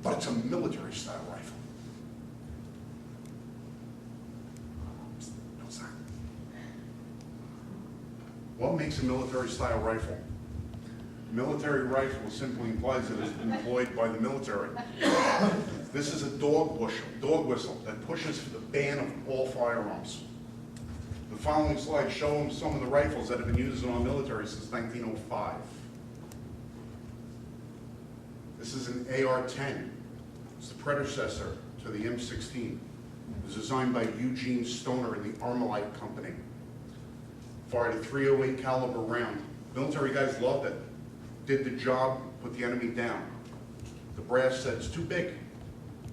but it's a military-style rifle. What's that? What makes a military-style rifle? Military rifle simply implies that it's been employed by the military. This is a dog whistle that pushes for the ban of all firearms. The following slides show some of the rifles that have been used in our military since 1905. This is an AR-10. It's the predecessor to the M16. It was designed by Eugene Stoner and the Armalite Company. Fired a .308 caliber round. Military guys loved it. Did the job, put the enemy down. The brass said it's too big.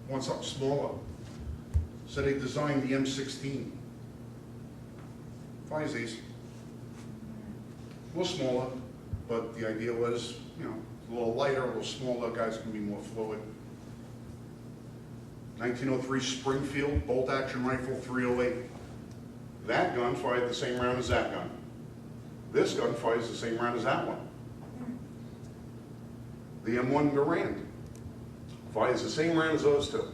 Want something smaller. So they designed the M16. Fires these. A little smaller, but the idea was, you know, a little lighter, a little smaller, guys can be more fluid. 1903 Springfield bolt-action rifle .308. That gun fired the same round as that gun. This gun fires the same round as that one. The M1 Garand fires the same round as those two.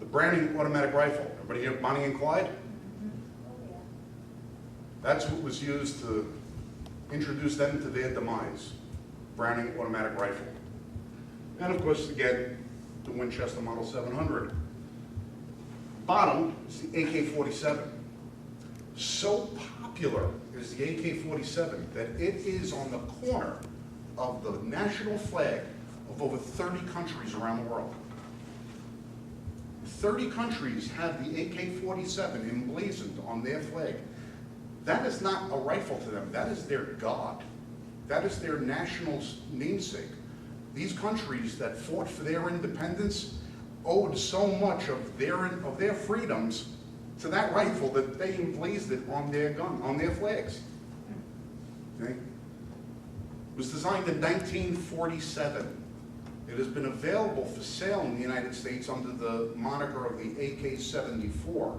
The Browning automatic rifle, everybody hear Bonnie and Clyde? That's what was used to introduce them to their demise. Browning automatic rifle. And of course, again, the Winchester Model 700. Bottom is the AK-47. So popular is the AK-47 that it is on the corner of the national flag of over 30 countries around the world. 30 countries have the AK-47 emblazoned on their flag. That is not a rifle to them, that is their god. That is their national namesake. These countries that fought for their independence owed so much of their freedoms to that rifle that they emblazoned it on their gun, on their flags. Okay? It was designed in 1947. It has been available for sale in the United States under the moniker of the AK-74,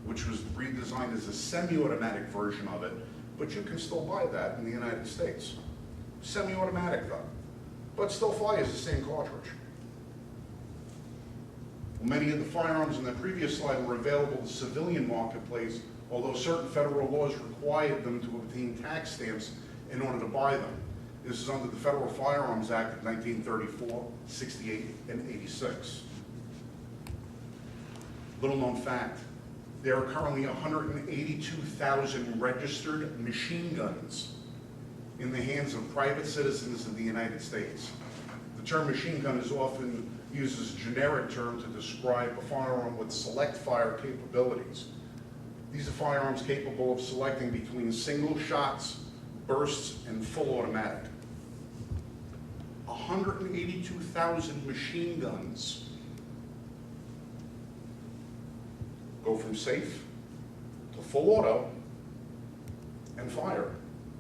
which was redesigned as a semi-automatic version of it, but you can still buy that in the United States. Semi-automatic though, but still fires the same cartridge. Many of the firearms in the previous slide were available in the civilian marketplace, although certain federal laws required them to obtain tax stamps in order to buy them. This is under the Federal Firearms Act of 1934, 68, and 86. Little known fact, there are currently 182,000 registered machine guns in the hands of private citizens in the United States. The term machine gun is often used as a generic term to describe a firearm with select fire capabilities. These are firearms capable of selecting between single shots, bursts, and full automatic. 182,000 machine guns go from safe to full auto and fire,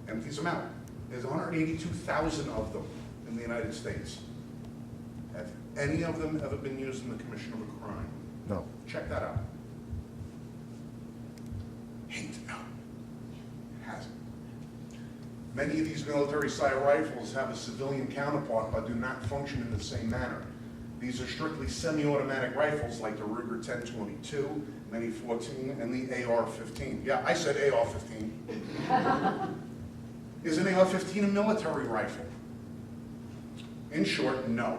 empties them out. There's 182,000 of them in the United States. Have any of them ever been used in the commission of a crime? No. Check that out. Hint, no. It hasn't. Many of these military-style rifles have a civilian counterpart but do not function in the same manner. These are strictly semi-automatic rifles like the Ruger 1022, Mini 14, and the AR-15. Yeah, I said AR-15. Is an AR-15 a military rifle? In short, no.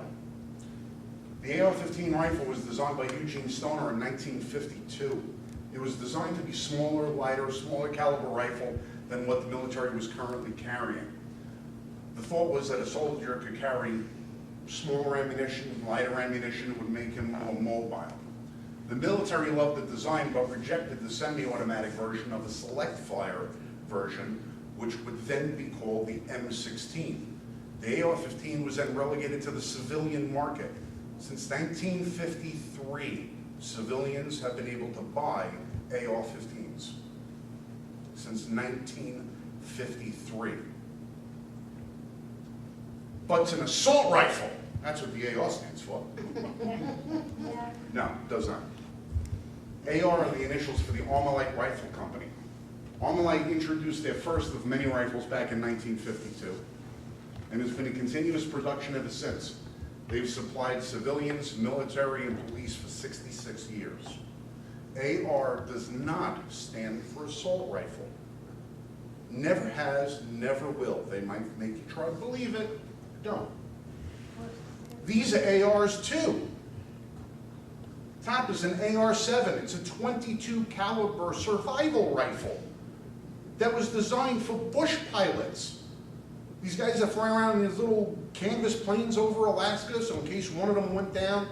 The AR-15 rifle was designed by Eugene Stoner in 1952. It was designed to be smaller, lighter, smaller caliber rifle than what the military was currently carrying. The thought was that a soldier could carry smaller ammunition, lighter ammunition, would make him more mobile. The military loved the design but rejected the semi-automatic version of the select fire version, which would then be called the M16. The AR-15 was then relegated to the civilian market. Since 1953, civilians have been able to buy AR-15s. Since 1953. But it's an assault rifle. That's what the AR stands for. No, it does not. AR are the initials for the Armalite Rifle Company. Armalite introduced their first of many rifles back in 1952, and has been in continuous production ever since. They've supplied civilians, military, and police for 66 years. AR does not stand for assault rifle. Never has, never will. They might make you try to believe it, don't. These are ARs too. Top is an AR-7. It's a 22 caliber survival rifle that was designed for bush pilots. These guys that fly around in these little canvas planes over Alaska, so in case one of them went down,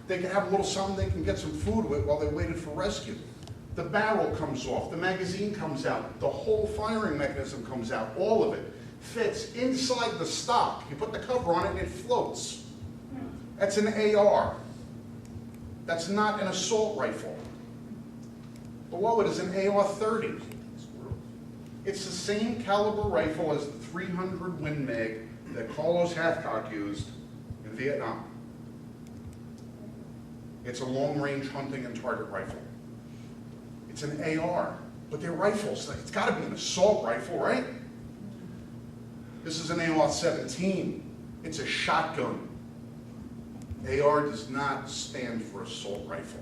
they can have a little something they can get some food with while they waited for rescue. The barrel comes off, the magazine comes out, the whole firing mechanism comes out, all of it fits inside the stock. You put the cover on it and it floats. That's an AR. That's not an assault rifle. Below it is an AR-30. It's the same caliber rifle as the 300 Win Mag that Carlos Hathcock used in Vietnam. It's a long-range hunting and target rifle. It's an AR, but they're rifles. It's got to be an assault rifle, right? This is an AR-17. It's a shotgun. AR does not stand for assault rifle.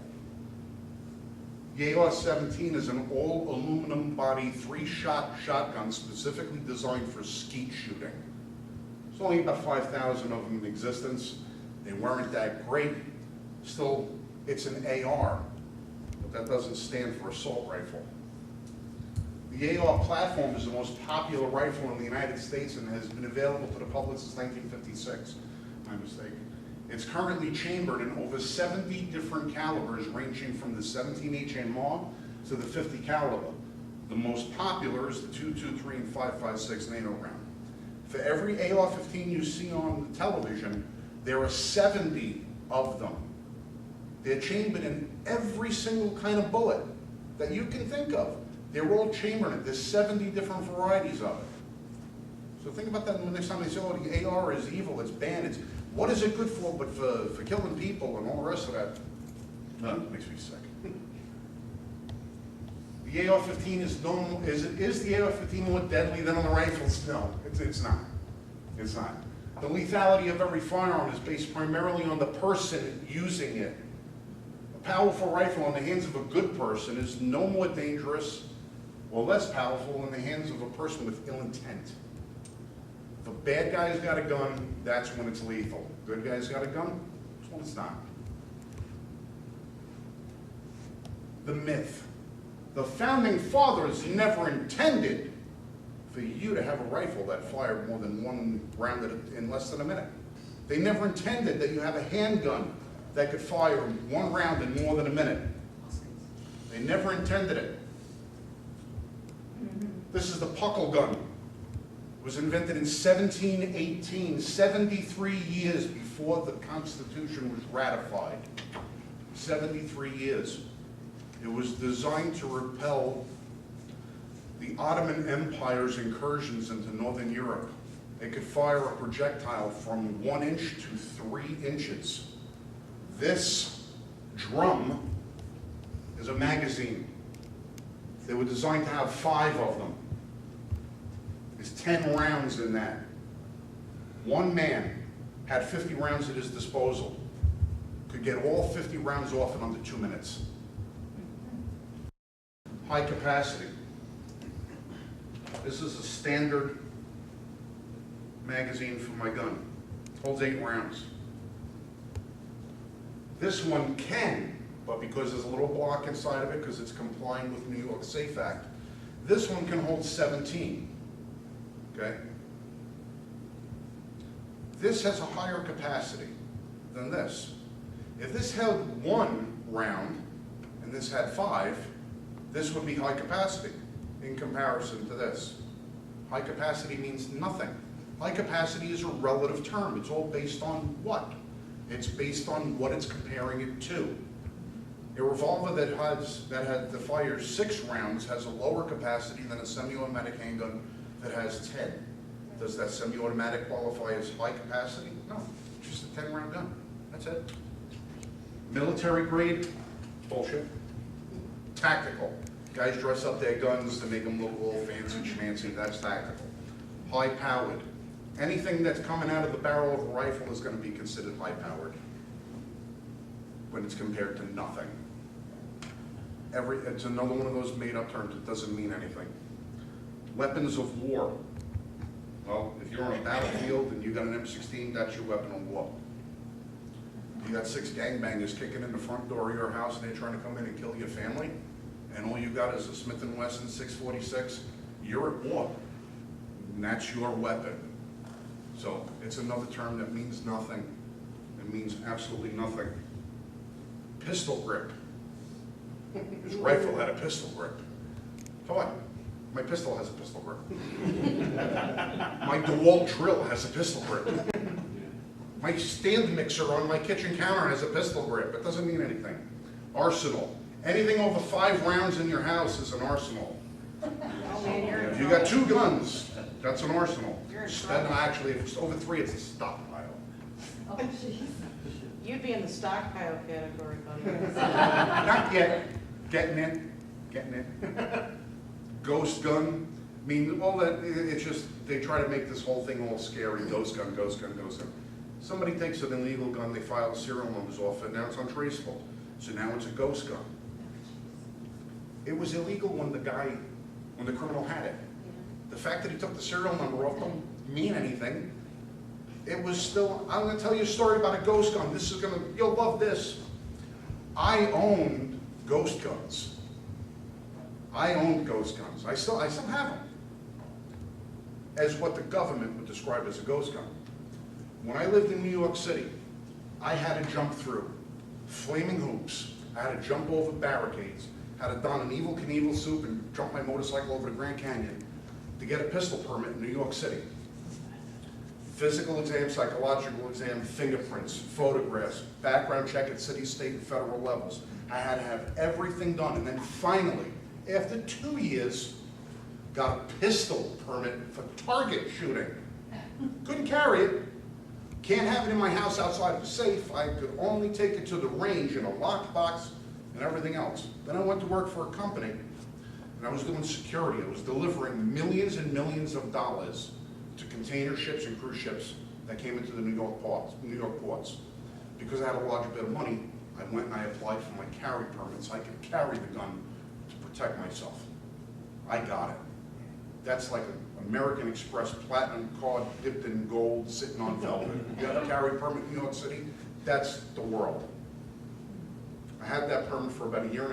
The AR-17 is an all-aluminum body, 3-shot shotgun specifically designed for skeet shooting. There's only about 5,000 of them in existence. They weren't that great. Still, it's an AR, but that doesn't stand for assault rifle. The AR platform is the most popular rifle in the United States and has been available to the public since 1956. My mistake. It's currently chambered in over 70 different calibers, ranging from the 17 HMR to the 50 caliber. The most popular is the 223 and 5.56 NATO round. For every AR-15 you see on the television, there are 70 of them. They're chambered in every single kind of bullet that you can think of. They're all chambered in it. There's 70 different varieties of it. So think about that when next time they say, oh, the AR is evil, it's banned, it's, what is it good for but for killing people and all the rest of that? No, it makes me sick. The AR-15 is known, is the AR-15 more deadly than on the rifles? No, it's not. It's not. The lethality of every firearm is based primarily on the person using it. A powerful rifle in the hands of a good person is no more dangerous or less powerful in the hands of a person with ill intent. If a bad guy's got a gun, that's when it's lethal. Good guy's got a gun, that's when it's not. The myth. The founding fathers never intended for you to have a rifle that fired more than one round in less than a minute. They never intended that you have a handgun that could fire one round in more than a minute. They never intended it. This is the puckle gun. It was invented in 1718, 73 years before the Constitution was ratified. 73 years. It was designed to repel the Ottoman Empire's incursions into Northern Europe. It could fire a projectile from 1 inch to 3 inches. This drum is a magazine. They were designed to have 5 of them. There's 10 rounds in that. One man had 50 rounds at his disposal. Could get all 50 rounds off in under 2 minutes. High capacity. This is a standard magazine for my gun. It holds 8 rounds. This one can, but because there's a little block inside of it, because it's complying with New York Safe Act, this one can hold 17. Okay? This has a higher capacity than this. If this held 1 round and this had 5, this would be high capacity in comparison to this. High capacity means nothing. High capacity is a relative term. It's all based on what? It's based on what it's comparing it to. A revolver that fires 6 rounds has a lower capacity than a semi-automatic handgun that has 10. Does that semi-automatic qualify as high capacity? No, it's just a 10-round gun. That's it. Military grade, bullshit. Tactical. Guys dress up their guns to make them look all fancy schmancy. That's tactical. High powered. Anything that's coming out of the barrel of a rifle is going to be considered high-powered when it's compared to nothing. It's another one of those made-up terms that doesn't mean anything. Weapons of war. Well, if you're on a battlefield and you got an M16, that's your weapon of war. You got 6 gangbangers kicking in the front door of your house and they're trying to come in and kill your family, and all you got is a Smith & Wesson 646, you're at war, and that's your weapon. So it's another term that means nothing. It means absolutely nothing. Pistol grip. His rifle had a pistol grip. So what? My pistol has a pistol grip. My DeWalt drill has a pistol grip. My stand mixer on my kitchen counter has a pistol grip. It doesn't mean anything. Arsenal. Anything over 5 rounds in your house is an arsenal. If you got 2 guns, that's an arsenal. Actually, if it's over 3, it's a stockpile. Oh, jeez. You'd be in the stockpile category, buddy. Not yet. Getting in. Getting in. Ghost gun. I mean, all that, it's just, they try to make this whole thing all scary. Ghost gun, ghost gun, ghost gun. Somebody takes an illegal gun, they file serial numbers off it, now it's untraceable. So now it's a ghost gun. It was illegal when the criminal had it. The fact that he took the serial number off don't mean anything. It was still, I'm gonna tell you a story about a ghost gun. You'll love this. I owned ghost guns. I owned ghost guns. I still have them. As what the government would describe as a ghost gun. When I lived in New York City, I had to jump through flaming hoops. I had to jump over barricades. Had to don an Evel Knievel suit and jump my motorcycle over the Grand Canyon to get a pistol permit in New York City. Physical exam, psychological exam, fingerprints, photographs, background check at city, state, and federal levels. I had to have everything done, and then finally, after 2 years, got a pistol permit for target shooting. Couldn't carry it. Can't have it in my house outside of the safe. I could only take it to the range in a locked box and everything else. Then I went to work for a company, and I was doing security. I was delivering millions and millions of dollars to container ships and cruise ships that came into the New York ports. Because I had a large bit of money, I went and I applied for my carry permit so I could carry the gun to protect myself. I got it. That's like an American Express platinum card dipped in gold sitting on velvet. You have a carry permit in New York City, that's the world. I had that permit for about 1.5 years,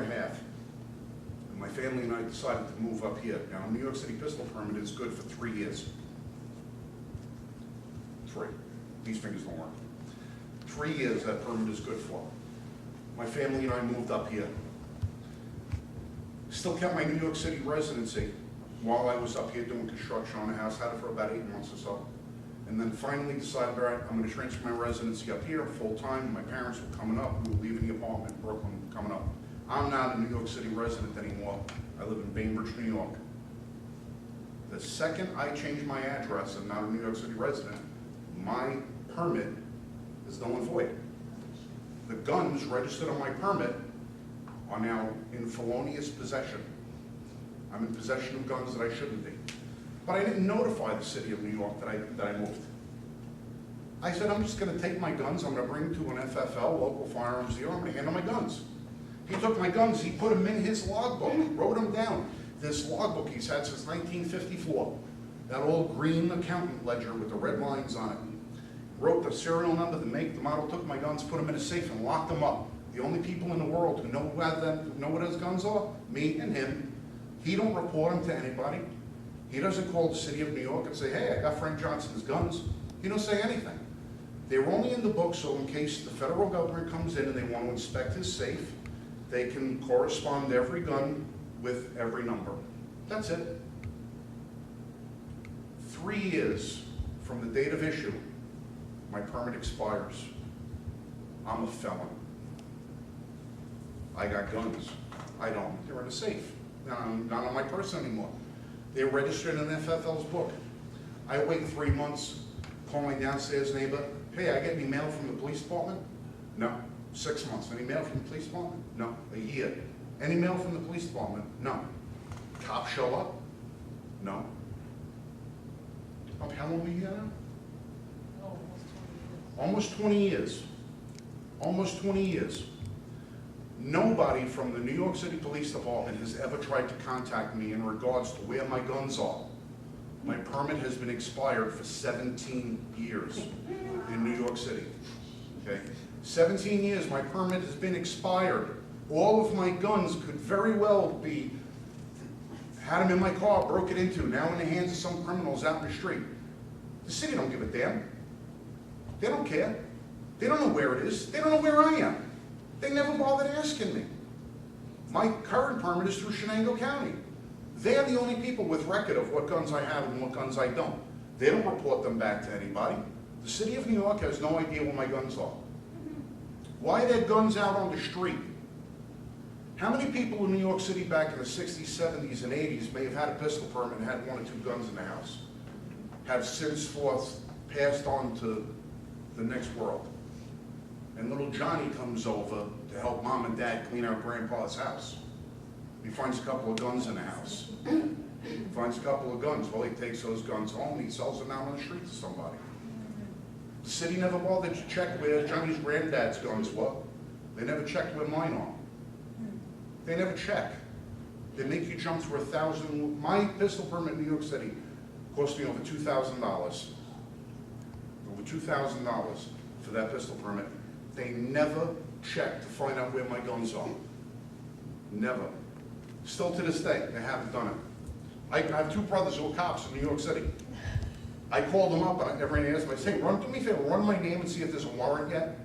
and my family and I decided to move up here. Now, a New York City pistol permit is good for 3 years. 3. These fingers don't work. 3 years that permit is good for. My family and I moved up here. Still kept my New York City residency while I was up here doing construction on a house. Had it for about 8 months or so. And then finally decided, all right, I'm going to transfer my residency up here full time. My parents were coming up. We were leaving the apartment in Brooklyn, coming up. I'm not a New York City resident anymore. I live in Bainbridge, New York. The second I change my address and not a New York City resident, my permit is null and void. The guns registered on my permit are now in felonious possession. I'm in possession of guns that I shouldn't be. But I didn't notify the city of New York that I moved. I said, I'm just going to take my guns, I'm going to bring them to an FFL, local firearms dealer, I'm going to hand them my guns. He took my guns, he put them in his logbook, wrote them down. This logbook he's had since 1954. That old green accountant ledger with the red lines on it. Wrote the serial number, the make, the model, took my guns, put them in a safe and locked them up. The only people in the world who know what his guns are, me and him. He don't report them to anybody. He doesn't call the city of New York and say, hey, I got Frank Johnson's guns. He don't say anything. They're only in the book so in case the federal government comes in and they want to inspect his safe, they can correspond every gun with every number. That's it. 3 years from the date of issue, my permit expires. I'm a felon. I got guns. I don't. They're in a safe. Not on my person anymore. They're registered in FFL's book. I wait 3 months, call my downstairs neighbor, hey, I get any mail from the police department? No. 6 months. Any mail from the police department? No. A year. Any mail from the police department? No. Cops show up? No. How long are you here now? almost 20 years, almost 20 years. Nobody from the New York City Police Department has ever tried to contact me in regards to where my guns are. My permit has been expired for 17 years in New York City, okay? 17 years, my permit has been expired. All of my guns could very well be, had them in my car, broken into, now in the hands of some criminals out in the street. The city don't give a damn. They don't care. They don't know where it is. They don't know where I am. They never bothered asking me. My current permit is through Shenango County. They're the only people with record of what guns I have and what guns I don't. They don't report them back to anybody. The city of New York has no idea where my guns are. Why are there guns out on the street? How many people in New York City back in the 60s, 70s, and 80s may have had a pistol permit and had 1 or 2 guns in the house? Have since forth passed on to the next world. And little Johnny comes over to help mom and dad clean out grandpa's house. He finds a couple of guns in the house. Finds a couple of guns. Well, he takes those guns home, he sells them out on the street to somebody. The city never bothered to check where Johnny's granddad's guns were. They never checked where mine are. They never check. They make you jump through 1,000. My pistol permit in New York City cost me over $2,000. Over $2,000 for that pistol permit. They never check to find out where my guns are. Never. Still to this day, they haven't done it. I have 2 brothers who are cops in New York City. I called them up and every day I asked them, I say, do me a favor, run my name and see if there's a warrant yet.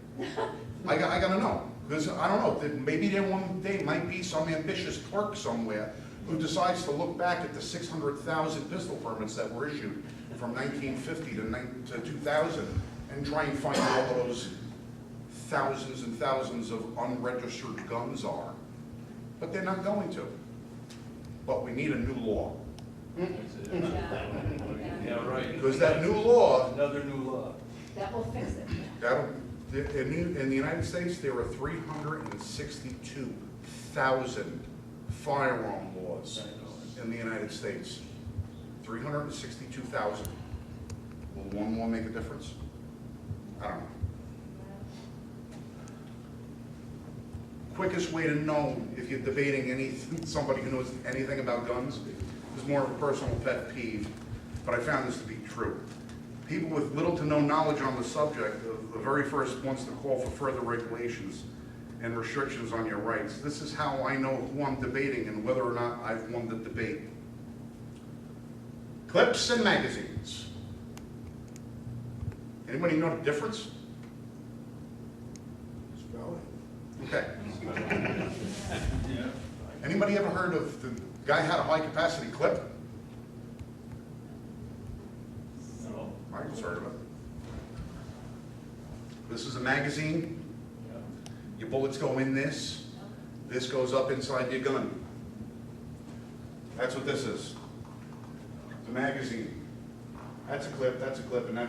I got to know. Because I don't know, maybe there one day might be some ambitious clerk somewhere who decides to look back at the 600,000 pistol permits that were issued from 1950 to 2000 and try and find out all those thousands and thousands of unregistered guns are. But they're not going to. But we need a new law. Yeah, right. Because that new law, Another new law. That will fix it. in the United States, there are 362,000 firearm laws in the United States. 362,000. Will one more make a difference? I don't know. Quickest way to know if you're debating somebody who knows anything about guns is more of a personal pet peeve, but I found this to be true. People with little to no knowledge on the subject are the very first ones to call for further regulations and restrictions on your rights. This is how I know who I'm debating and whether or not I've won the debate. Clips and magazines. Anybody know the difference? Okay. Anybody ever heard of the guy had a high capacity clip? No. I just heard of it. This is a magazine. Your bullets go in this. This goes up inside your gun. That's what this is. It's a magazine. That's a clip, and that's a clip. That's right.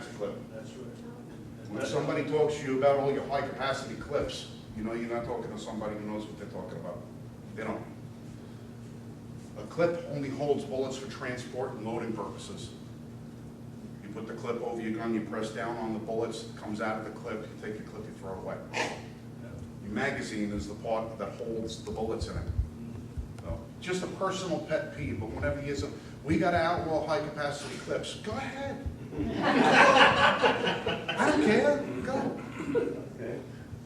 When somebody talks to you about all your high capacity clips, you know you're not talking to somebody who knows what they're talking about. They don't. A clip only holds bullets for transport and loading purposes. You put the clip over your gun, you press down on the bullets, it comes out of the clip, you take your clip, you throw it away. Your magazine is the part that holds the bullets in it. So, just a personal pet peeve, but whenever you say, we got to outlaw high capacity clips, go ahead. I don't care, go. Okay.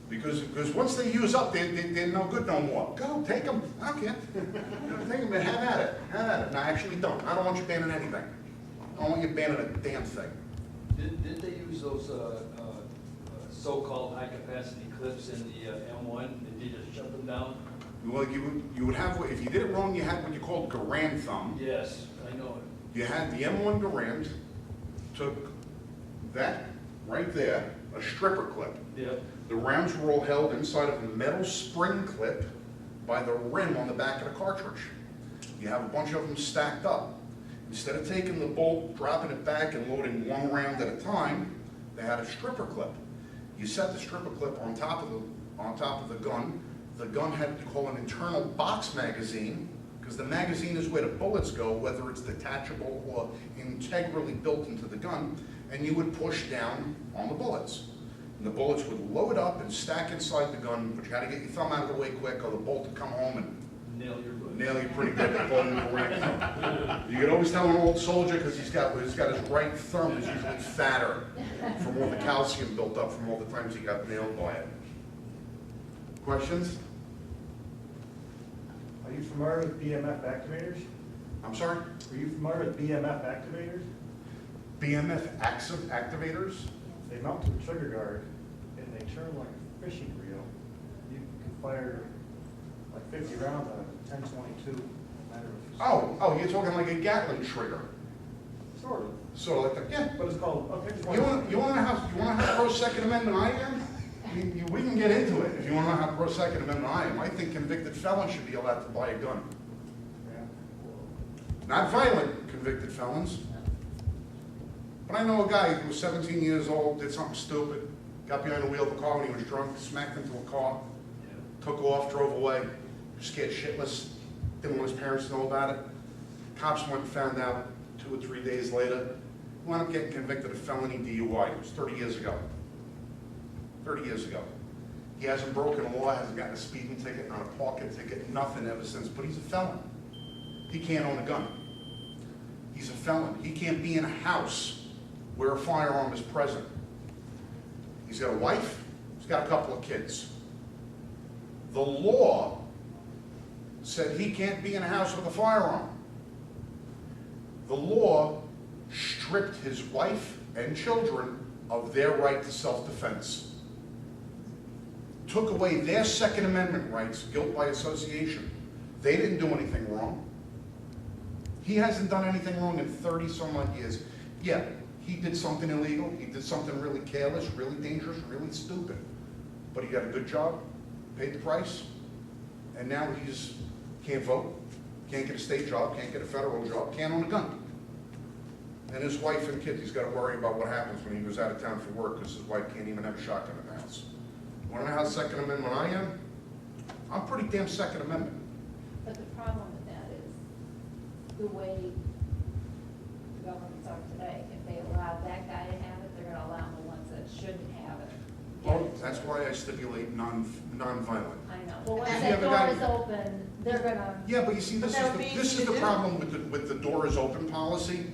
Because once they use up, they're no good no more. Go, take them, I don't care. Take them and have at it, No, actually don't. I don't want you banning anything. I don't want you banning a damn thing. Did they use those so-called high-capacity clips in the M1? Did they just shut them down? Well, you would have, if you did it wrong, you had what you called Garand thumb. Yes, I know it. You had the M1 Garand, took that right there, a stripper clip. Yep. The rounds were all held inside of a metal spring clip by the rim on the back of the cartridge. You have a bunch of them stacked up. Instead of taking the bolt, dropping it back, and loading one round at a time, they had a stripper clip. You set the stripper clip on top of the gun. The gun had what you call an internal box magazine, because the magazine is where the bullets go, whether it's detachable or integrally built into the gun, and you would push down on the bullets. And the bullets would load up and stack inside the gun, but you had to get your thumb out of the way quick, or the bolt would come home and Nail your butt. nail you pretty good. You could always tell an old soldier, because he's got his right thumb is usually fatter from all the calcium built up from all the times he got nailed by it. Questions? Are you familiar with BMF activators? I'm sorry? Are you familiar with BMF activators? BMF activators? They mount to the trigger guard and they turn like a fishing reel. You can fire like 50 rounds on a 10-22. Oh, you're talking like a Gatling trigger. Sort of. Sort of like that, yeah. But it's called, okay, just You want to know how pro Second Amendment I am? We can get into it if you want to know how pro Second Amendment I am. I think convicted felons should be allowed to buy a gun. Yeah. Not violent convicted felons. But I know a guy who was 17 years old, did something stupid, got behind the wheel of a car when he was drunk, smacked into a car, took off, drove away, scared shitless, didn't want his parents to know about it. Cops went and found out 2 or 3 days later. He wound up getting convicted of felony DUI. It was 30 years ago. 30 years ago. He hasn't broken a law, hasn't gotten a speeding ticket, not a parking ticket, nothing ever since, but he's a felon. He can't own a gun. He's a felon. He can't be in a house where a firearm is present. He's got a wife, he's got a couple of kids. The law said he can't be in a house with a firearm. The law stripped his wife and children of their right to self-defense. Took away their Second Amendment rights, guilt by association. They didn't do anything wrong. He hasn't done anything wrong in 30-some odd years. Yeah, he did something illegal, he did something really careless, really dangerous, really stupid. But he got a good job, paid the price, and now he's can't vote, can't get a state job, can't get a federal job, can't own a gun. And his wife and kids, he's got to worry about what happens when he goes out of town for work because his wife can't even have a shotgun in the house. Want to know how Second Amendment I am? I'm pretty damn Second Amendment. But the problem with that is the way the governments are today. If they allow that guy to have it, they're gonna allow the ones that shouldn't have it. Well, that's why I stipulate non-violent. I know, but once Yeah, that but door that- is open, they're gonna, Yeah, but you see, But this that is would be this easy is to the do. problem with the door is open policy.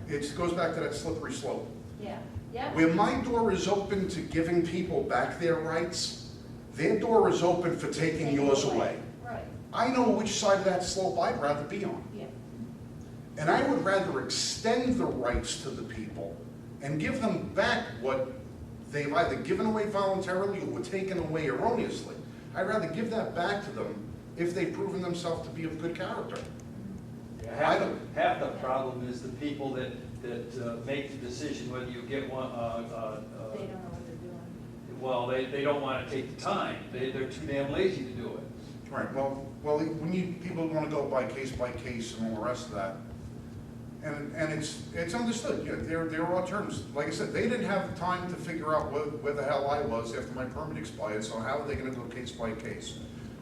It goes back to that slippery slope. yeah, yeah. Where my door is open to giving people back their rights, their door is open for taking Take it yours away. Right, I know which side of that slope I'd rather be on. yeah. And I would rather extend the rights to the people and give them back what they've either given away voluntarily or were taken away erroneously. I'd rather give that back to them if they've proven themselves to be of good character. Yeah, half the problem is the people that make the decision whether you get one, They don't know what they're doing. well, they don't want to take the time. They're too damn lazy to do it. Right, well, when people want to go by case and all the rest of that, and it's understood, yeah, there are terms. Like I said, they didn't have the time to figure out where the hell I was after my permit expired, so how are they gonna go case by case?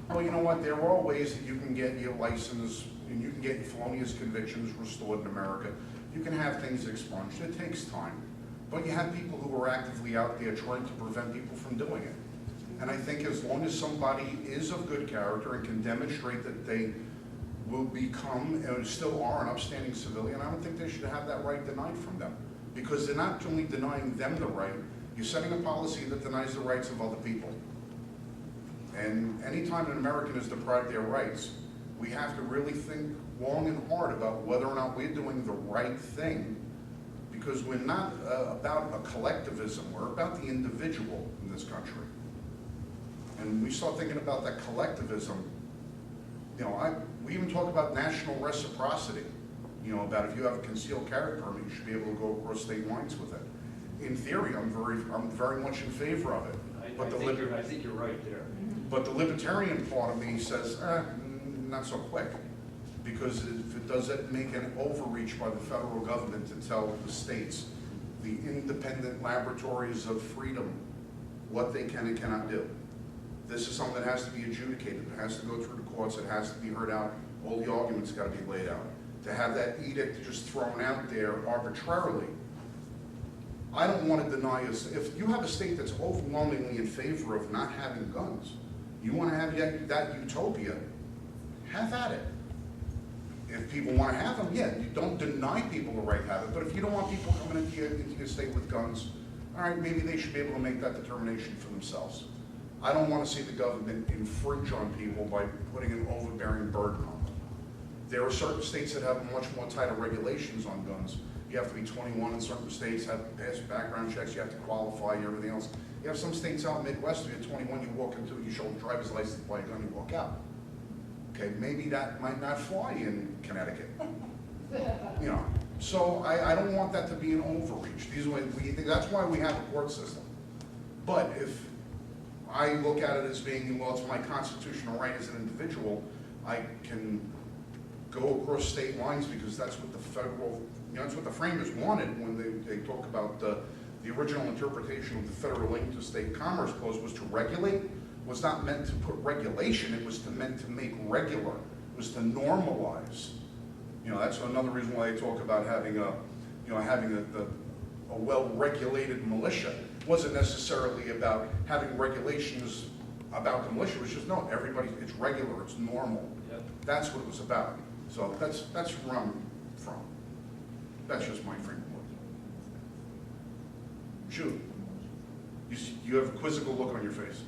Well, you know what, there are ways that you can get your license, and you can get your felonious convictions restored in America. You can have things expunged, it takes time. But you have people who are actively out there trying to prevent people from doing it. And I think as long as somebody is of good character and can demonstrate that they will become, and still are, an upstanding civilian, I don't think they should have that right denied from them. Because they're not only denying them the right, you're setting a policy that denies the rights of other people. And anytime an American is deprived their rights, we have to really think long and hard about whether or not we're doing the right thing, because we're not about a collectivism, we're about the individual in this country. And we start thinking about that collectivism, you know, we even talk about national reciprocity, you know, about if you have a concealed carry permit, you should be able to go across state lines with it. In theory, I'm very much in favor of it. I think you're right there. But the libertarian part of me says, not so quick. Because if it doesn't make an overreach by the federal government to tell the states, the independent laboratories of freedom, what they can and cannot do. This is something that has to be adjudicated. It has to go through the courts. It has to be heard out. All the arguments got to be laid out. To have that edict just thrown out there arbitrarily, I don't want to deny us, if you have a state that's overwhelmingly in favor of not having guns, you want to have that utopia, have at it. If people want to have them, yeah, you don't deny people the right to have it, but if you don't want people coming into your state with guns, all right, maybe they should be able to make that determination for themselves. I don't want to see the government infringe on people by putting an overbearing burden on them. There are certain states that have much more tighter regulations on guns. You have to be 21 in certain states, have to pass background checks, you have to qualify, and everything else. You have some states out Midwest, if you're 21, you walk into it, you show a driver's license, buy a gun, you walk out. Okay, maybe that might not fly in Connecticut. You know, so I don't want that to be an overreach. That's why we have a court system. But if I look at it as being, well, it's my constitutional right as an individual, I can go across state lines because that's what the federal, that's what the framers wanted when they talk about the original interpretation of the Federal Interstate Commerce Clause was to regulate, was not meant to put regulation, it was meant to make regular, it was to normalize. That's another reason why they talk about having a well-regulated militia. It wasn't necessarily about having regulations about the militia, it was just, no, everybody, it's regular, it's normal. Yep. That's what it was about. So that's where I'm from. That's just my framework. Shoot. You have a quizzical look on your face.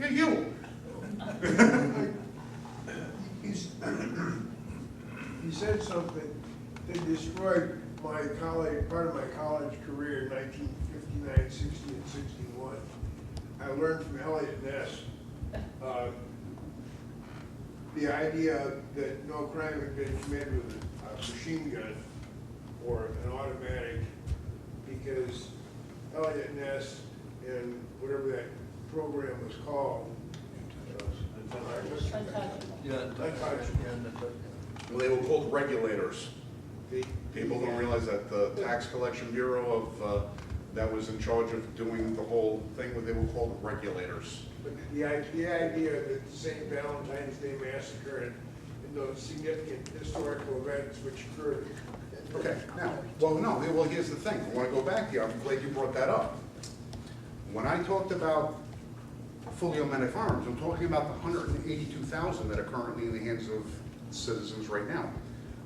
Yeah, you. He said something that destroyed part of my college career in 1959, 60, and 61. I learned from Elliot Ness the idea that no crime had been committed with a machine gun or an automatic, because Elliot Ness and whatever that program was called, Well, they were called regulators. People don't realize that the Tax Collection Bureau that was in charge of doing the whole thing, they were called regulators. But the idea that the St. Valentine's Day Massacre and those significant historical events which occurred. Okay, now, well, here's the thing. I want to go back here. I'm glad you brought that up. When I talked about fully automatic firearms, I'm talking about the 182,000 that are currently in the hands of citizens right now,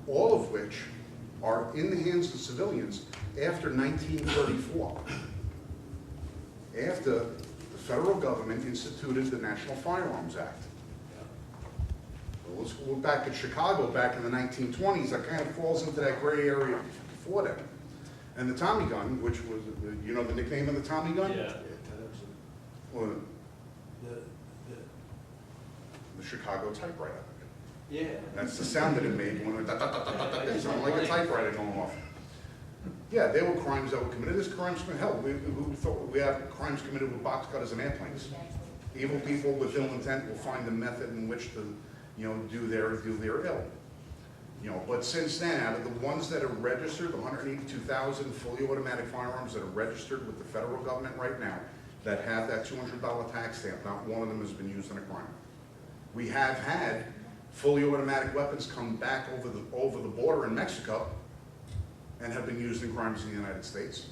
all of which are in the hands of civilians after 1934, after the federal government instituted the National Firearms Act. Well, let's go back to Chicago back in the 1920s. That kind of falls into that gray area before that. And the Tommy gun, which was, the nickname of the Tommy gun? Yeah. Well, the Chicago typewriter. Yeah. That's the sound that it made when it sounded like a typewriter going off. Yeah, there were crimes that were committed. There's crimes committed. Hell, we thought we have crimes committed with box cutters and airplanes. Evil people with ill intent will find a method in which to, do their ill. But since then, out of the ones that are registered, the 182,000 fully automatic firearms that are registered with the federal government right now, that have that $200 tax stamp, not one of them has been used in a crime. We have had fully automatic weapons come back over the border in Mexico and have been used in crimes in the United States.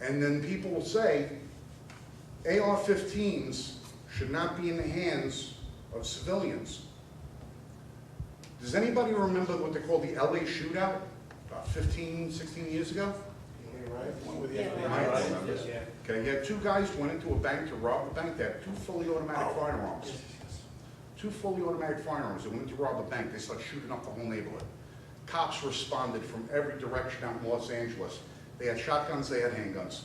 And then people will say, AR-15s should not be in the hands of civilians. Does anybody remember what they called the LA shootout about 15, 16 years ago? Okay, you had two guys who went into a bank to rob the bank. They had two fully automatic firearms. Two fully automatic firearms. They went in to rob the bank. They started shooting up the whole neighborhood. Cops responded from every direction out in Los Angeles. They had shotguns, they had handguns.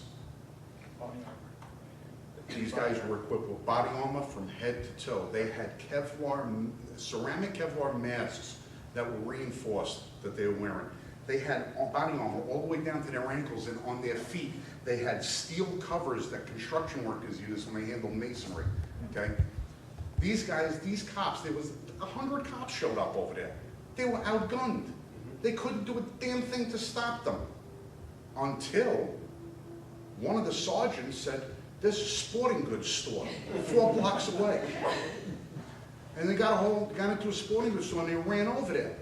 These guys were equipped with body armor from head to toe. They had ceramic Kevlar masks that were reinforced that they were wearing. They had body armor all the way down to their ankles, and on their feet, they had steel covers that construction workers use when they handle masonry, okay? These guys, these cops, there was 100 cops showed up over there. They were outgunned. They couldn't do a damn thing to stop them. Until one of the sergeants said, there's a sporting goods store 4 blocks away. And they got into a sporting goods store and they ran over there.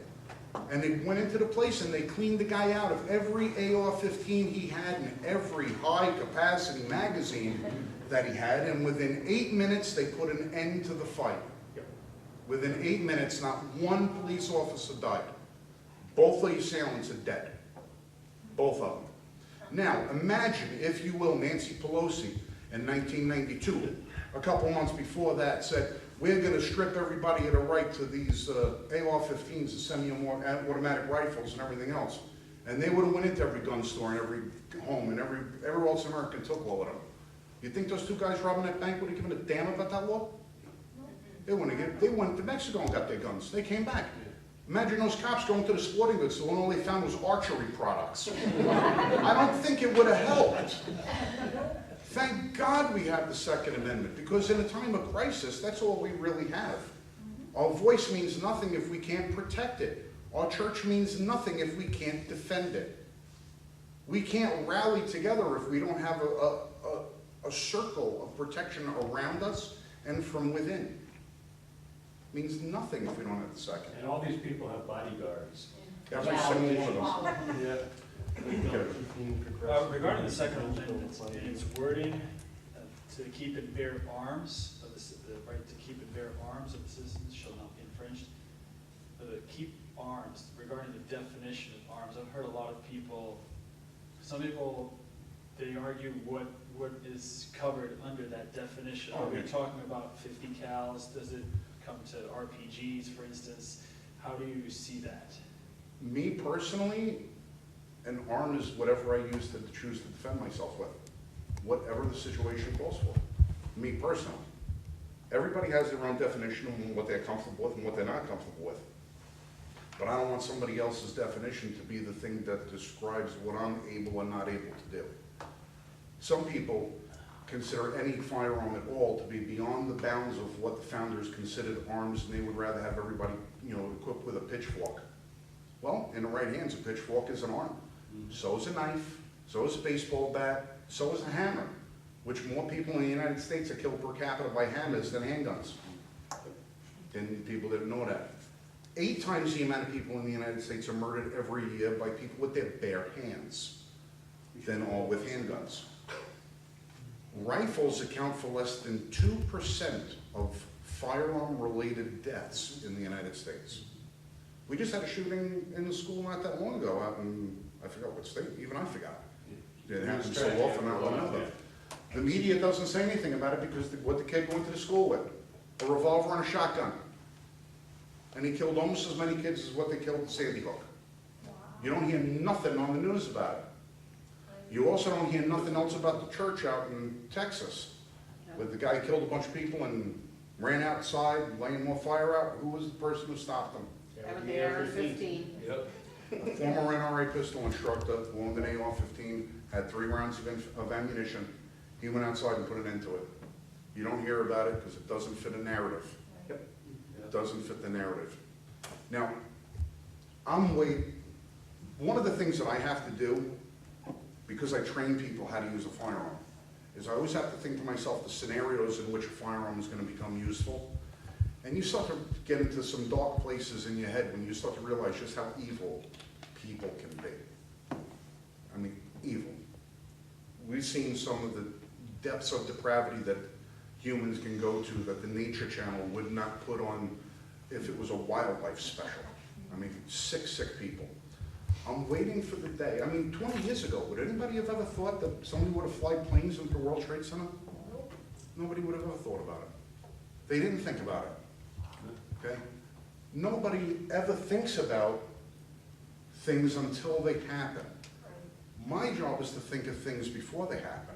And they went into the place and they cleaned the guy out of every AR-15 he had and every high-capacity magazine that he had, and within 8 minutes, they put an end to the fight. Within 8 minutes, not one police officer died. Both the assailants are dead. Both of them. Now, imagine, if you will, Nancy Pelosi in 1992, a couple months before that, said, we're going to strip everybody of the right to these AR-15s, the semi-automatic rifles and everything else. And they would have went into every gun store and every home and everywhere else in America and took all of them. You think those two guys robbing that bank would have given a damn about that law? They went to Mexico and got their guns. They came back. Imagine those cops going to the sporting goods store and all they found was archery products. I don't think it would have helped. Thank God we have the Second Amendment, because in a time of crisis, that's all we really have. Our voice means nothing if we can't protect it. Our church means nothing if we can't defend it. We can't rally together if we don't have a circle of protection around us and from within. It means nothing if we don't have the second. And all these people have bodyguards. Every single one of them. Yeah. Regarding the Second Amendment and its wording, to keep and bear arms, the right to keep and bear arms of the citizens shall not be infringed. The keep arms, regarding the definition of arms, I've heard a lot of people, some people, they argue what is covered under that definition. Are we talking about 50 cals? Does it come to RPGs, for instance? How do you see that? Me personally, an arm is whatever I use to choose to defend myself with, whatever the situation calls for. Me personally. Everybody has their own definition of what they're comfortable with and what they're not comfortable with. But I don't want somebody else's definition to be the thing that describes what I'm able and not able to do. Some people consider any firearm at all to be beyond the bounds of what the founders considered arms, and they would rather have everybody, equipped with a pitchfork. Well, in the right hands, a pitchfork is an arm. So is a knife, so is a baseball bat, so is a hammer, which more people in the United States are killed per capita by hammers than handguns. And people didn't know that. 8 times the amount of people in the United States are murdered every year by people with their bare hands than all with handguns. Rifles account for less than 2% of firearm-related deaths in the United States. We just had a shooting in the school not that long ago out in, I forgot what state, even I forgot. It happens so often, I don't know. The media doesn't say anything about it because what the kid went to the school with, a revolver and a shotgun. And he killed almost as many kids as what they killed at Sandy Hook. You don't hear nothing on the news about it. You also don't hear nothing else about the church out in Texas, where the guy killed a bunch of people and ran outside, laying more fire out. Who was the person who stopped him? That would be AR-15. Yep. A former NRA pistol instructor, owned an AR-15, had 3 rounds of ammunition. He went outside and put an end to it. You don't hear about it because it doesn't fit a narrative. It doesn't fit the narrative. Now, one of the things that I have to do, because I train people how to use a firearm, is I always have to think to myself the scenarios in which a firearm is going to become useful. And you start to get into some dark places in your head when you start to realize just how evil people can be. I mean, evil. We've seen some of the depths of depravity that humans can go to that the Nature Channel would not put on if it was a wildlife special. I mean, sick people. I'm waiting for the day. I mean, 20 years ago, would anybody have ever thought that somebody would have flown planes into the World Trade Center? Nobody would have ever thought about it. They didn't think about it. Okay? Nobody ever thinks about things until they happen. My job is to think of things before they happen,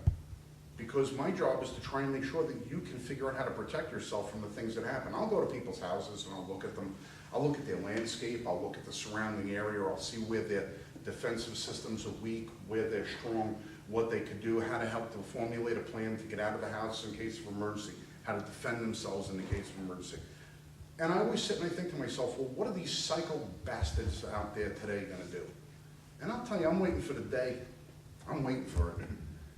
because my job is to try and make sure that you can figure out how to protect yourself from the things that happen. I'll go to people's houses and I'll look at them. I'll look at their landscape. I'll look at the surrounding area. I'll see where their defensive systems are weak, where they're strong, what they could do, how to help them formulate a plan to get out of the house in case of emergency, how to defend themselves in the case of emergency. And I always sit and I think to myself, well, what are these psycho bastards out there today going to do? And I'll tell you, I'm waiting for the day. I'm waiting for it.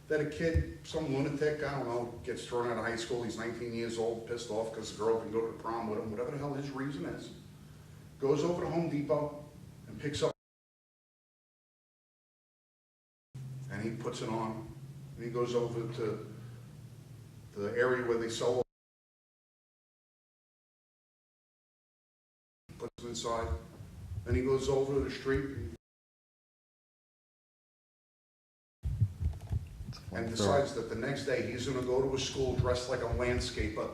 That a kid, some lunatic, I don't know, gets thrown out of high school, he's 19 years old, pissed off because the girl can go to the prom with him, whatever the hell his reason is. Goes over to Home Depot, picks up and he puts it on, and he goes over to the area where they sell, puts it inside, then he goes over to the street and decides that the next day he's gonna go to a school dressed like a landscaper,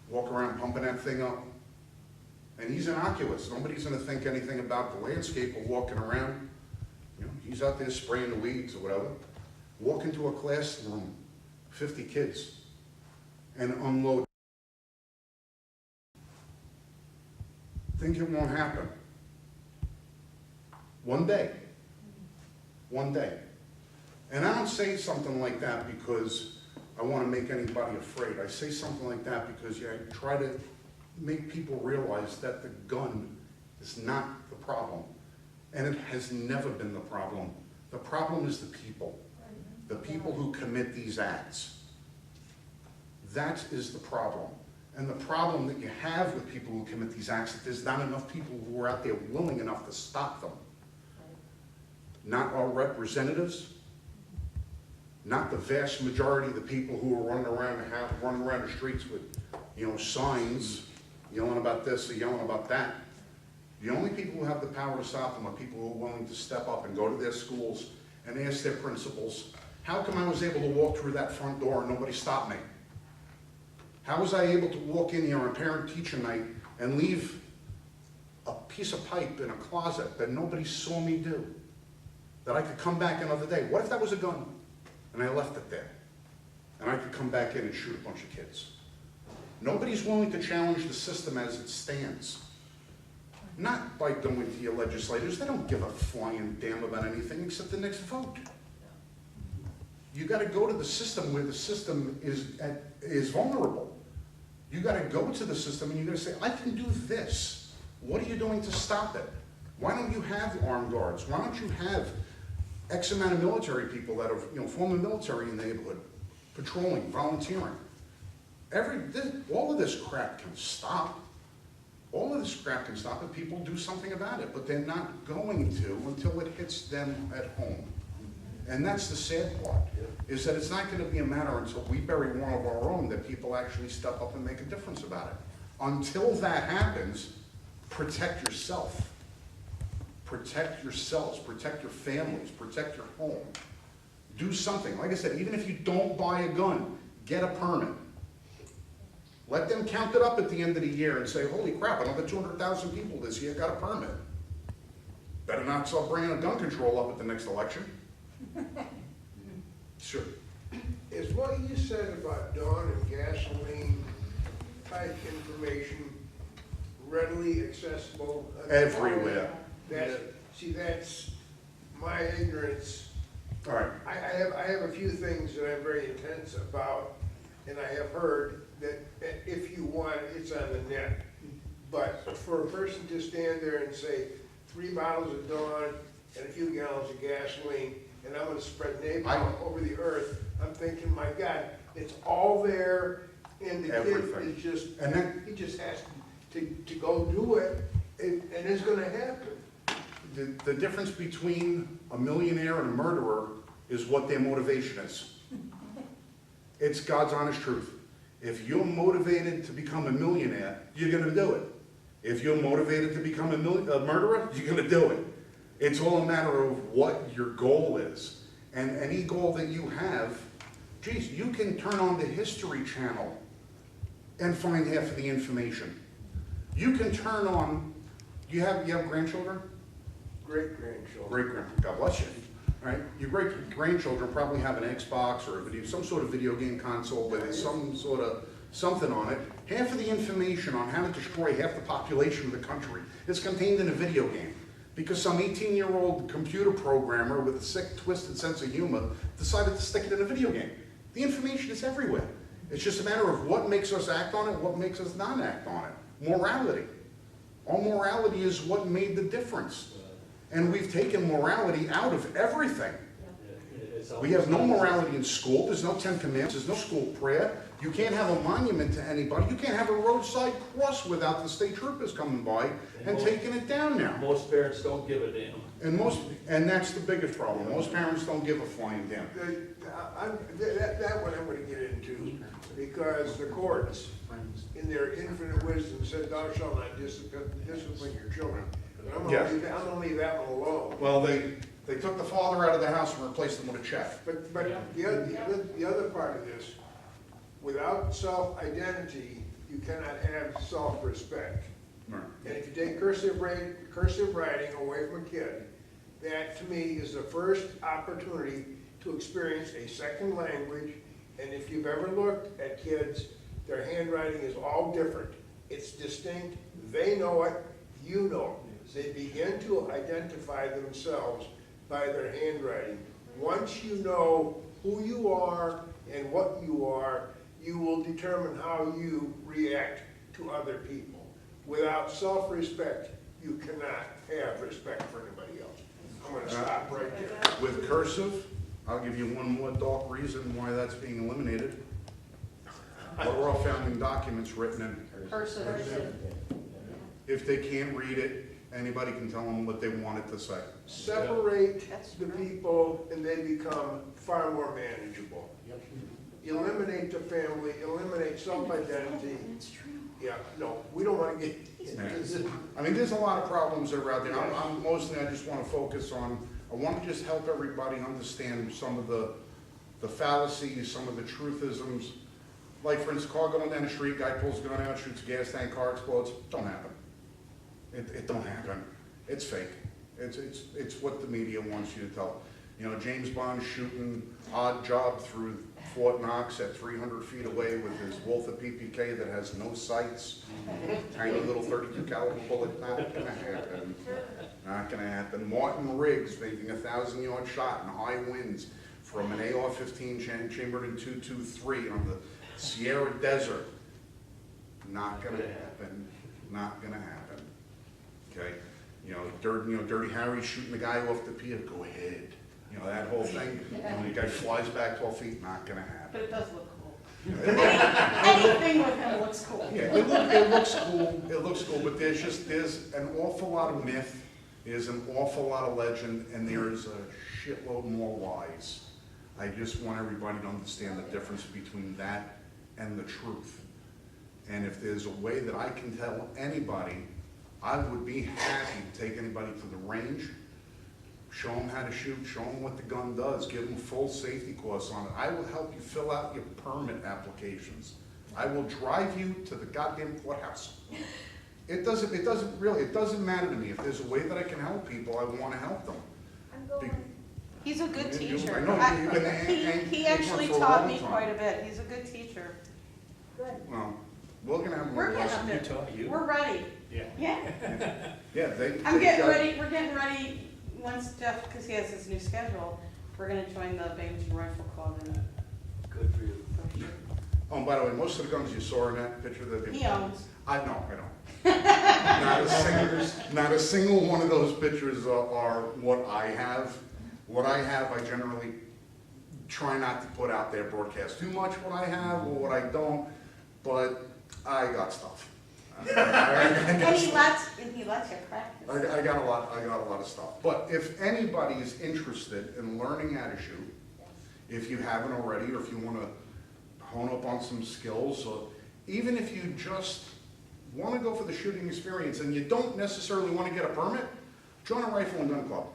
walk around pumping that thing up. And he's innocuous. Nobody's gonna think anything about the landscaper walking around. You know, he's out there spraying the weeds or whatever. Walk into a classroom, 50 kids, and unload. Think it won't happen. One day. One day. And I don't say something like that because I want to make anybody afraid. I say something like that because I try to make people realize that the gun is not the problem. And it has never been the problem. The problem is the people. The people who commit these acts. That is the problem. And the problem that you have with people who commit these acts is that there's not enough people who are out there willing enough to stop them. Not our representatives, not the vast majority of the people who are running around the streets with, you know, signs, yelling about this or yelling about that. The only people who have the power to stop them are people who are willing to step up and go to their schools and ask their principals, how come I was able to walk through that front door and nobody stopped me? How was I able to walk in here on parent-teacher night and leave a piece of pipe in a closet that nobody saw me do? That I could come back another day. What if that was a gun and I left it there? And I could come back in and shoot a bunch of kids. Nobody's willing to challenge the system as it stands. Not by going to your legislators. They don't give a flying damn about anything except the next vote. You got to go to the system where the system is vulnerable. You got to go to the system and you got to say, I can do this. What are you doing to stop it? Why don't you have armed guards? Why don't you have X amount of military people that are, you know, former military in the neighborhood, patrolling, volunteering? All of this crap can stop. All of this crap can stop if people do something about it, but they're not going to until it hits them at home. And that's the sad part, is that it's not going to be a matter until we bury one of our own that people actually step up and make a difference about it. Until that happens, protect yourself. Protect yourselves, protect your families, protect your home. Do something. Like I said, even if you don't buy a gun, get a permit. Let them count it up at the end of the year and say, holy crap, another 200,000 people this year got a permit. Better not start bringing a gun control up at the next election. Sure. Is what you said about dawn and gasoline type information readily accessible? Everywhere. See, that's my ignorance. All right. I have a few things that I'm very intense about, and I have heard that if you want, it's on the net. But for a person to stand there and say 3 bottles of Dawn and a few gallons of gasoline, and I'm gonna spread napalm over the earth, I'm thinking, my God, it's all there, and the Everything. kid is just, And then he just has to go do it, and it's gonna happen. the difference between a millionaire and a murderer is what their motivation is. It's God's honest truth. If you're motivated to become a millionaire, you're going to do it. If you're motivated to become a murderer, you're going to do it. It's all a matter of what your goal is. And any goal that you have, geez, you can turn on the History Channel and find half of the information. You can turn on, you have grandchildren? Great-grandchildren. Great-grandchildren, God bless you. Right? Your great-grandchildren probably have an Xbox or some sort of video game console with some sort of something on it. Half of the information on how to destroy half the population of the country is contained in a video game. Because some 18-year-old computer programmer with a sick, twisted sense of humor decided to stick it in a video game. The information is everywhere. It's just a matter of what makes us act on it, what makes us not act on it. Morality. Our morality is what made the difference. And we've taken morality out of everything. It's We have no always- morality in school, there's no Ten Commandments, there's no school prayer. You can't have a monument to anybody, you can't have a roadside cross without the state troopers coming by and taking it down now. Most parents don't give a damn. And that's the biggest problem, most parents don't give a flying damn. That one I'm gonna get into, because the courts, in their infinite wisdom, said thou shalt not discipline your children. And I'm Yes. gonna leave that one alone. Well, they took the father out of the house and replaced him with a check. But the other part of this, without self-identity, you cannot have self-respect. Right. And if you take cursive writing away from a kid, that to me is the first opportunity to experience a second language. And if you've ever looked at kids, their handwriting is all different. It's distinct, they know it, you know it. They begin to identify themselves by their handwriting. Once you know who you are and what you are, you will determine how you react to other people. Without self-respect, you cannot have respect for anybody else. I'm gonna stop right there. With cursive, I'll give you one more dark reason why that's being eliminated. What are our founding documents written in? Cursive. If they can't read it, anybody can tell them what they want it to say. Separate That's the true. people and they become far more manageable. Eliminate the family, eliminate self-identity. That's true. Yeah, no, we don't wanna get. I mean, there's a lot of problems that are out there. I just want to focus on, I want to just help everybody understand some of the fallacies, some of the truthisms. Like, for instance, car going down the street, guy pulls a gun out, shoots a gas tank, car explodes. Don't happen. It don't happen. It's fake. It's what the media wants you to tell. You know, James Bond shooting odd job through Fort Knox at 300 feet away with his Walther PPK that has no sights, tiny little 32 caliber bullet. Not gonna happen. Not gonna happen. Martin Riggs making a 1,000-yard shot in high winds from an AR-15 chambered in .223 on the Sierra Desert. Not gonna happen. Not gonna happen. Okay. You know, Dirty Harry shooting the guy off the pier. Go ahead. You know, that whole thing. When the guy flies back 12 feet, not gonna happen. But it does look cool. Anything with him looks cool. Yeah, it looks cool, but there's an awful lot of myth, there's an awful lot of legend, and there's a shitload more lies. I just want everybody to understand the difference between that and the truth. And if there's a way that I can tell anybody, I would be happy to take anybody to the range, show them how to shoot, show them what the gun does, give them full safety course on it. I will help you fill out your permit applications. I will drive you to the goddamn courthouse. It doesn't matter to me. If there's a way that I can help people, I want to help them. I'm going, He's a good teacher. I know, you've been He teaching actually for a taught long me time. quite a bit. He's a good teacher. good. Well, we're gonna have We're more gonna lessons. have to, we're ready. Yeah. Yeah. Yeah, I'm getting got- ready, we're getting ready, once Jeff, because he has his new schedule, we're gonna join the Binghamton Rifle Club and, Good for you. Oh, and by the way, most of the guns you saw in that picture that he owns. I know. Not a single one of those pictures are what I have. What I have, I generally try not to put out there, broadcast too much what I have or what I don't, but I got stuff. And he lets you practice. I got a lot of stuff. But if anybody is interested in learning how to shoot, if you haven't already, or if you want to hone up on some skills, or even if you just want to go for the shooting experience and you don't necessarily want to get a permit, join a rifle and gun club.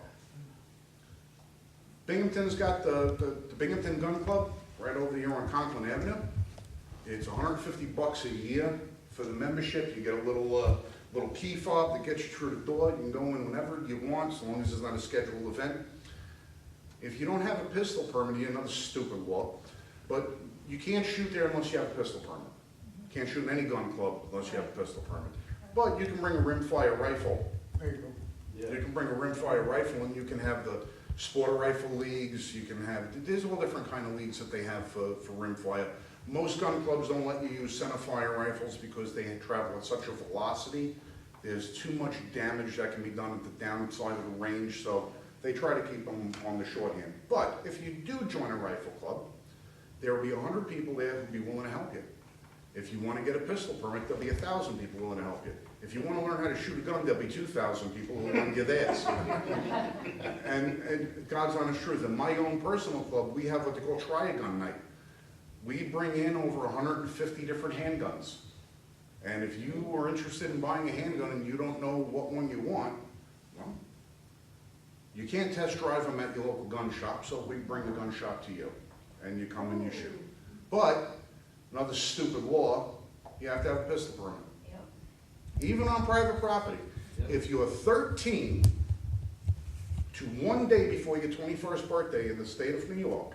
Binghamton's got the Binghamton Gun Club right over here on Conklin Avenue. It's $150 a year for the membership. You get a little key fob that gets you through the door. You can go in whenever you want, as long as it's not a scheduled event. If you don't have a pistol permit, you have another stupid law, but you can't shoot there unless you have a pistol permit. You can't shoot in any gun club unless you have a pistol permit. But you can bring a rimfire rifle. There you go. You can bring a rimfire rifle and you can have the sport rifle leagues, you can have, there's all different kind of leagues that they have for rimfire. Most gun clubs don't let you use centerfire rifles because they travel at such a velocity. There's too much damage that can be done at the downside of the range, so They try to keep them on the shorthand. But if you do join a rifle club, there will be 100 people there who'll be willing to help you. If you want to get a pistol permit, there'll be 1,000 people willing to help you. If you want to learn how to shoot a gun, there'll be 2,000 people who want to give ass. And God's honest truth, in my own personal club, we have what they call try a gun night. We bring in over 150 different handguns. And if you are interested in buying a handgun and you don't know what one you want, well, you can't test drive them at your local gun shop, so we bring the gun shop to you, and you come and you shoot. But, another stupid law, you have to have a pistol permit. Even on private property. Yep. If you're 13 to one day before your 21st birthday in the state of New York,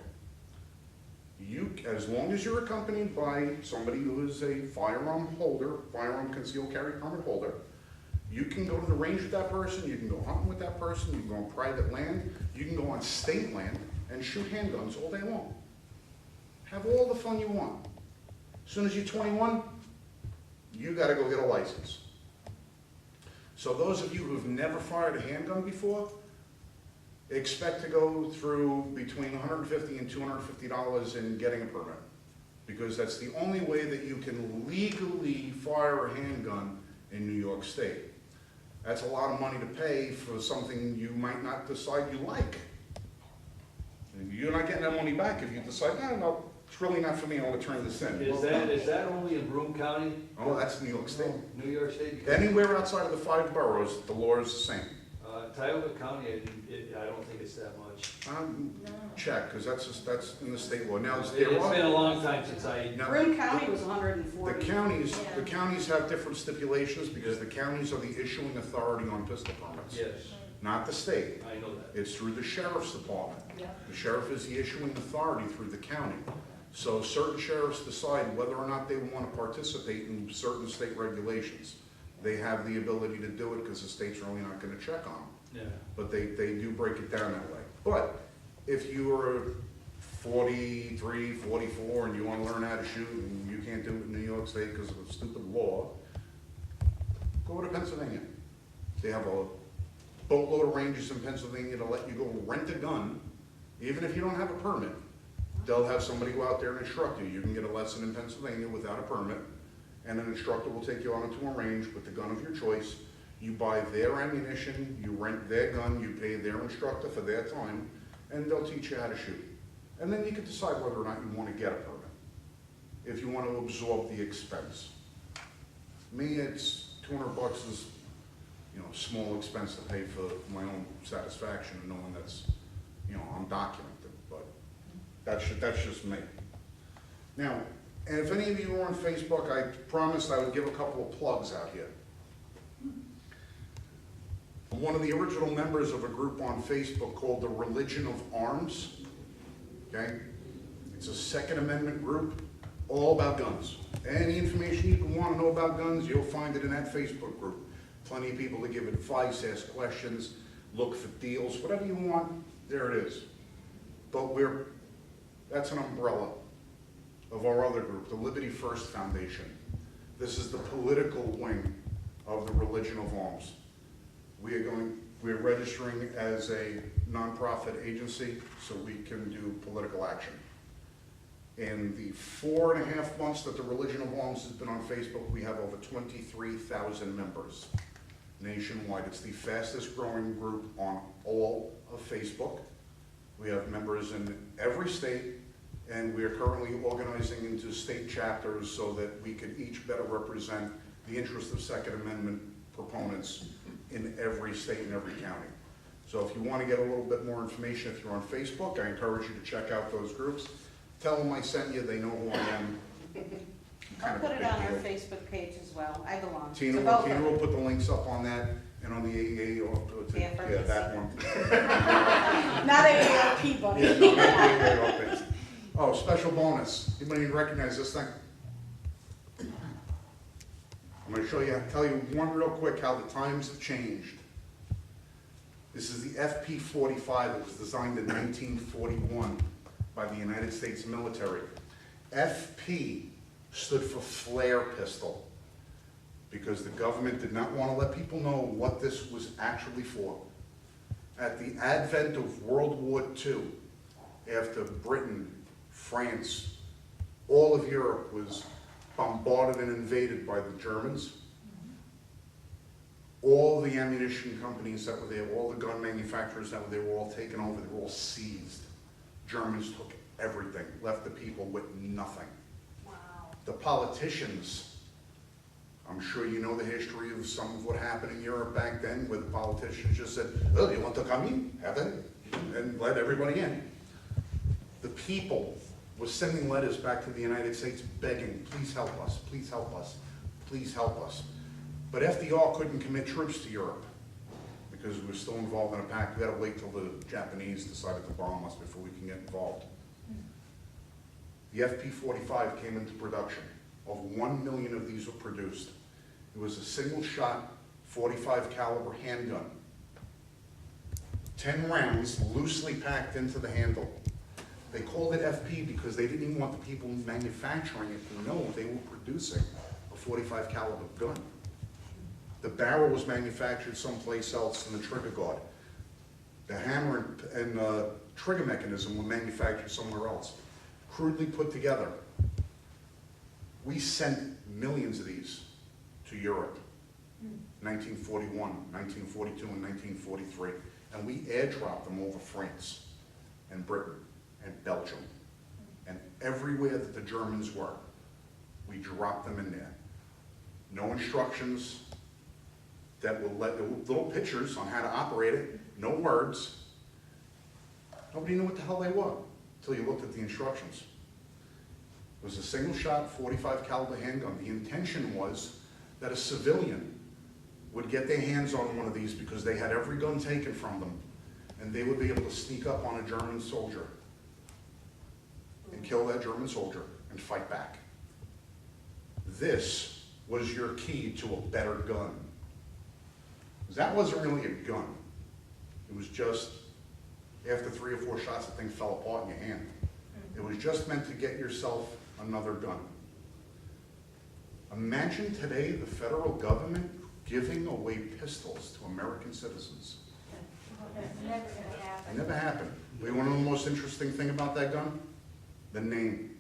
you, as long as you're accompanied by somebody who is a firearm holder, firearm concealed carry permit holder, you can go to the range with that person, you can go hunting with that person, you can go on private land, you can go on state land and shoot handguns all day long. Have all the fun you want. As soon as you're 21, you gotta go get a license. So those of you who've never fired a handgun before, expect to go through between $150 and $250 in getting a permit. Because that's the only way that you can legally fire a handgun in New York State. That's a lot of money to pay for something you might not decide you like. And you're not getting that money back if you decide, no, it's really not for me, I'll return this in. Is that only in Broome County? Oh, that's New York State. New York State? Anywhere outside of the 5 boroughs, the law is the same. Tioga County, I don't think it's that much. Check, because that's in the state law. Now, It's been a long time since Now, Broome County was the 140. counties have different stipulations because the counties are the issuing authority on pistol permits. Yes, Not the state. I know that. It's through the sheriff's department. The sheriff is the issuing authority through the county. So certain sheriffs decide whether or not they want to participate in certain state regulations. They have the ability to do it because the state's really not going to check on them. Yeah. But they do break it down that way. But if you're 43, 44, and you want to learn how to shoot and you can't do it in New York State because of a stupid law, go to Pennsylvania. They have a boatload of ranges in Pennsylvania to let you go rent a gun, even if you don't have a permit. They'll have somebody go out there and instruct you. You can get a lesson in Pennsylvania without a permit, and an instructor will take you out into a range with the gun of your choice. You buy their ammunition, you rent their gun, you pay their instructor for their time, and they'll teach you how to shoot. And then you can decide whether or not you want to get a permit, if you want to absorb the expense. Me, it's $200 is, small expense to pay for my own satisfaction and knowing that's, I'm documented, but that's just me. Now, and if any of you are on Facebook, I promised I would give a couple of plugs out here. I'm one of the original members of a group on Facebook called the Religion of Arms, okay? It's a Second Amendment group, all about guns. Any information you can want to know about guns, you'll find it in that Facebook group. Plenty of people to give advice, ask questions, look for deals, whatever you want, there it is. But that's an umbrella of our other group, the Liberty First Foundation. This is the political wing of the Religion of Arms. We're registering as a nonprofit agency so we can do political action. In the 4.5 months that the Religion of Arms has been on Facebook, we have over 23,000 members nationwide. It's the fastest growing group on all of Facebook. We have members in every state, and we are currently organizing into state chapters so that we can each better represent the interests of Second Amendment proponents in every state and every county. So if you want to get a little bit more information, if you're on Facebook, I encourage you to check out those groups. Tell them I sent you, they know who I am. I'll put it on our Facebook page as well. I belong to Tina both of will them. put the links up on that, and on the AEA, yeah, that one. Not AARP, buddy. Yeah, no, not the AEA updates. Oh, special bonus. Anybody recognize this thing? I'm going to tell you one real quick how the times have changed. This is the FP-45. It was designed in 1941 by the United States military. FP stood for flare pistol because the government did not want to let people know what this was actually for. At the advent of World War II, after Britain, France, all of Europe was bombarded and invaded by the Germans, all the ammunition companies that were there, all the gun manufacturers that were there were all taken over, they were all seized. Germans took everything, left the people with nothing. Wow. The politicians, I'm sure you know the history of some of what happened in Europe back then, where the politicians just said, oh, you want to come in? Have it, and let everybody in. The people were sending letters back to the United States begging, please help us, please help us, please help us. But FDR couldn't commit troops to Europe because we were still involved in a pact. We had to wait till the Japanese decided to bomb us before we can get involved. The FP-45 came into production. Over 1 million of these were produced. It was a single shot, 45 caliber handgun. 10 rounds loosely packed into the handle. They called it FP because they didn't even want the people manufacturing it to know they were producing a 45 caliber gun. The barrel was manufactured someplace else than the trigger guard. The hammer and trigger mechanism were manufactured somewhere else. Crudely put together. We sent millions of these to Europe, 1941, 1942, and 1943, and we airdropped them over France and Britain and Belgium, and everywhere that the Germans were, we dropped them in there. No instructions that will let, little pictures on how to operate it, no words. Nobody knew what the hell they were until you looked at the instructions. It was a single shot 45 caliber handgun. The intention was that a civilian would get their hands on one of these because they had every gun taken from them, and they would be able to sneak up on a German soldier and kill that German soldier and fight back. This was your key to a better gun. That wasn't really a gun. It was just, after 3 or 4 shots, the thing fell apart in your hand. It was just meant to get yourself another gun. Imagine today the federal government giving away pistols to American citizens. That's never gonna happen. It never happened. You want to know the most interesting thing about that gun? The name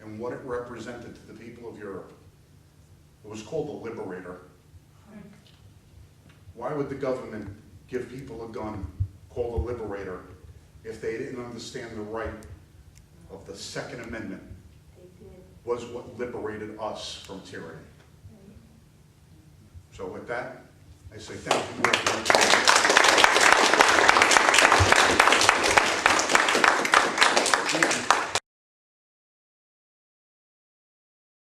and what it represented to the people of Europe. It was called the Liberator. Why would the government give people a gun called the Liberator if they didn't understand the right of the Second Amendment was what liberated us from tyranny? So with that, I say thank you.